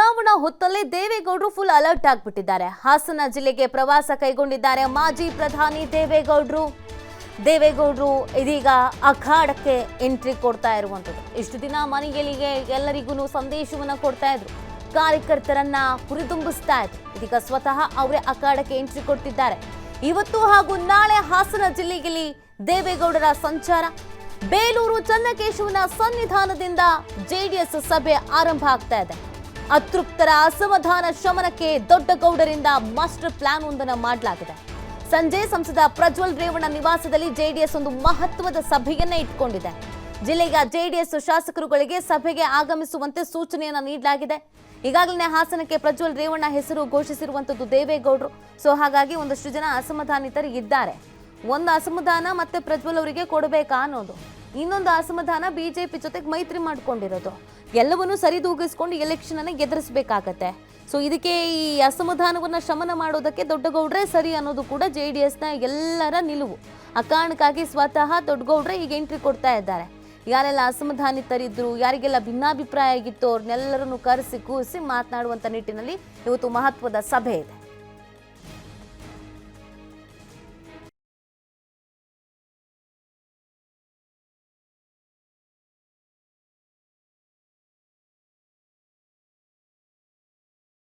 ಚುನಾವಣಾ ಹೊತ್ತಲ್ಲೇ ದೇವೇಗೌಡರು full alert ಆಗಿಬಿಟ್ಟಿದ್ದಾರೆ. Hassan ಜಿಲ್ಲೆಗೆ ಪ್ರವಾಸ ಕೈಗೊಂಡಿದ್ದಾರೆ ಮಾಜಿ ಪ್ರಧಾನಿ ದೇವೇಗೌಡರು ಇದೀಗ ಅಖಾಡಕ್ಕೆ ಎಂಟ್ರಿ ಕೊಡ್ತಾ ಇರುವಂತದ್ದು. ಇಷ್ಟು ದಿನ ಮನೆಗಳಿಗೆ ಎಲ್ಲರಿಗೂ ಸಂದೇಶವನ್ನ ಕೊಡ್ತಾ ಇದ್ರು, ಕಾರ್ಯಕರ್ತರನ್ನ ಹುರಿದುಂಬಿಸ್ತಾ ಇದ್ರು. ಇದೀಗ ಸ್ವತಃ ಅವರೇ ಅಖಾಡಕ್ಕೆ ಎಂಟ್ರಿ ಕೊಟ್ಟಿದ್ದಾರೆ. ಇವತ್ತು ಹಾಗೂ ನಾಳೆ ಹಾಸನ ಜಿಲ್ಲೆಯಲ್ಲಿ ದೇವೇಗೌಡರ ಸಂಚಾರ. ಬೇಲೂರು ಚನ್ನಕೇಶವನ ಸನ್ನಿಧಾನದಿಂದ ಜೆಡಿಎಸ್ ಸಭೆ ಆರಂಭ ಆಗ್ತಾ ಇದೆ. ಅತೃಪ್ತರ ಅಸಮಾಧಾನ ಶಮನಕ್ಕೆ ದೊಡ್ಡಗೌಡರಿಂದ ಮಾಸ್ಟರ್ ಪ್ಲಾನ್ ಒಂದನ್ನು ಮಾಡಲಾಗಿದೆ. ಸಂಜೆ ಸಂಸದ ಪ್ರಜ್ವಲ್ ರೇವಣ್ಣ ನಿವಾಸದಲ್ಲಿ ಜೆಡಿಎಸ್ ಒಂದು ಮಹತ್ವದ ಸಭೆಯನ್ನ ಇಟ್ಕೊಂಡಿದೆ. ಜಿಲ್ಲೆಯ ಜೆಡಿಎಸ್ ಶಾಸಕರುಗಳಿಗೆ ಸಭೆಗೆ ಆಗಮಿಸುವಂತೆ ಸೂಚನೆಯನ್ನ ನೀಡಲಾಗಿದೆ. ಈಗಾಗಲೇ ಹಾಸನಕ್ಕೆ ಪ್ರಜ್ವಲ್ ರೇವಣ್ಣ ಹೆಸರು ಘೋಷಿಸಿರುವಂತದ್ದು ದೇವೇಗೌಡರು. ಸೊ ಹಾಗಾಗಿ ಒಂದಷ್ಟು ಜನ ಅಸಮಾಧಾನಿತರು ಇದ್ದಾರೆ. ಒಂದು ಅಸಮಾಧಾನ ಮತ್ತೆ ಪ್ರಜ್ವಲ್ ಅವರಿಗೆ ಕೊಡಬೇಕಾ ಅನ್ನೋದು, ಇನ್ನೊಂದು ಅಸಮಾಧಾನ ಬಿಜೆಪಿ ಜೊತೆಗೆ ಮೈತ್ರಿ ಮಾಡ್ಕೊಂಡಿರೋದು. ಎಲ್ಲವನ್ನೂ ಸರಿದೂಗಿಸ್ಕೊಂಡು ಎಲೆಕ್ಷನ್ ಅನ್ನು ಗೆದರಿಸಬೇಕಾಗತ್ತೆ. ಸೊ ಇದಕ್ಕೆ ಈ ಅಸಮಾಧಾನವನ್ನ ಶಮನ ಮಾಡೋದಕ್ಕೆ ದೊಡ್ಡಗೌಡ್ರೆ ಸರಿ ಅನ್ನೋದು ಕೂಡ ಜೆಡಿಎಸ್ನ ಎಲ್ಲರ ನಿಲುವು. ಆ ಕಾರಣಕ್ಕಾಗಿ ಸ್ವತಃ ದೊಡ್ಡಗೌಡ್ರೆ ಈಗ ಎಂಟ್ರಿ ಕೊಡ್ತಾ ಇದ್ದಾರೆ. ಯಾರೆಲ್ಲ ಅಸಮಾಧಾನಿತರಿದ್ರು, ಯಾರಿಗೆಲ್ಲ ಭಿನ್ನಾಭಿಪ್ರಾಯ ಆಗಿತ್ತು, ಅವ್ರನ್ನೆಲ್ಲರನ್ನು ಕರೆಸಿ ಕೂರಿಸಿ ಮಾತನಾಡುವಂತ ನಿಟ್ಟಿನಲ್ಲಿ ಇವತ್ತು ಮಹತ್ವದ ಸಭೆ ಇದೆ.